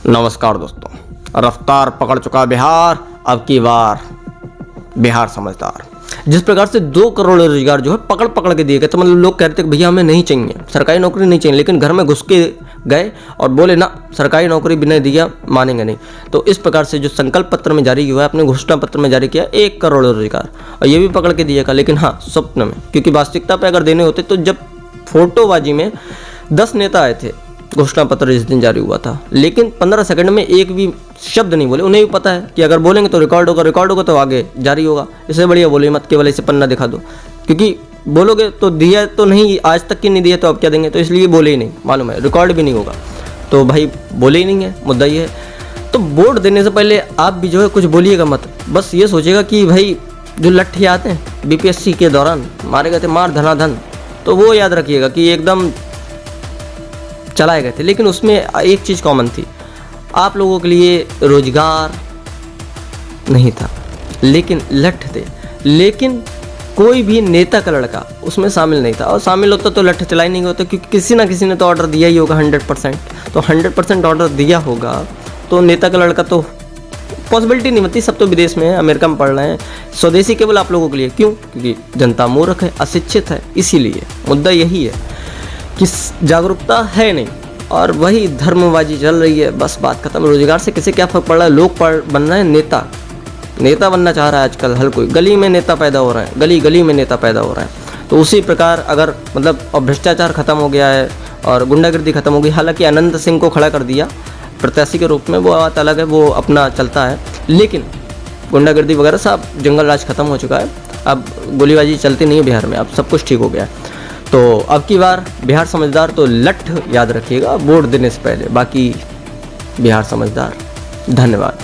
नमस्कार दोस्तों, रफ्तार पकड़ चुका बिहार। अब की बार बिहार समझदार। जिस प्रकार से 2 करोड़ रोजगार जो है पकड़ पकड़ के दिए गए, तो मतलब लोग कह रहे थे कि भैया हमें नहीं चाहिए, सरकारी नौकरी नहीं चाहिए, लेकिन घर में घुस के गए और बोले ना सरकारी नौकरी बिना दिया मानेंगे नहीं। तो इस प्रकार से जो संकल्प पत्र में जारी हुआ है, अपने घोषणा पत्र में जारी किया 1 करोड़ रोजगार, और ये भी पकड़ के दिएगा, लेकिन हाँ स्वप्न में, क्योंकि वास्तविकता पे अगर देने होते तो जब फोटोबाजी में 10 नेता आए थे, घोषणा पत्र इस दिन जारी हुआ था, लेकिन 15 सेकंड में एक भी शब्द नहीं बोले। उन्हें भी पता है कि अगर बोलेंगे तो रिकॉर्ड होगा तो आगे जारी होगा। इससे बढ़िया बोले मत, केवल इसे पन्ना दिखा दो, क्योंकि बोलोगे तो दिया तो नहीं, आज तक की नहीं दिया तो अब क्या देंगे, तो इसलिए बोले ही नहीं, मालूम है रिकॉर्ड भी नहीं होगा, तो भाई बोले ही नहीं है, मुद्दा ये है। तो वोट देने से पहले आप भी जो है कुछ बोलिएगा मत, बस ये सोचिएगा कि भाई जो लट्ठे आते हैं बीपीएससी के दौरान मारे गए थे, मार धनाधन, तो वो याद रखिएगा कि एकदम चलाए गए थे, लेकिन उसमें एक चीज़ कॉमन थी, आप लोगों के लिए रोजगार नहीं था, लेकिन लठ थे। लेकिन कोई भी नेता का लड़का उसमें शामिल नहीं था, और शामिल होता तो लठ चलाई नहीं होता, क्योंकि किसी ना किसी ने तो ऑर्डर दिया ही होगा 100%। तो 100% ऑर्डर दिया होगा तो नेता का लड़का तो पॉसिबिलिटी नहीं बनती। सब तो विदेश में है, अमेरिका में पढ़ रहे हैं, स्वदेशी केवल आप लोगों के लिए। क्यों? क्योंकि जनता मूर्ख है, अशिक्षित है, इसीलिए मुद्दा यही है कि जागरूकता है नहीं और वही धर्मबाजी चल रही है, बस बात खत्म। रोजगार से किसे क्या फर्क पड़ रहा है, लोग बन रहे हैं नेता बनना चाह रहा है आजकल हर कोई, गली में नेता पैदा हो रहे हैं, गली गली में नेता पैदा हो रहे हैं। तो उसी प्रकार अगर मतलब अब भ्रष्टाचार खत्म हो गया है और गुंडागर्दी खत्म हो गई, हालांकि अनंत सिंह को खड़ा कर दिया प्रत्याशी के रूप में, वो बात अलग है, वो अपना चलता है, लेकिन गुंडागर्दी वगैरह सब जंगल राज खत्म हो चुका है, अब गोलीबाजी चलती नहीं है बिहार में, अब सब कुछ ठीक हो गया है। तो अब की बार बिहार समझदार, तो लठ याद रखिएगा वोट देने से पहले, बाकी बिहार समझदार। धन्यवाद।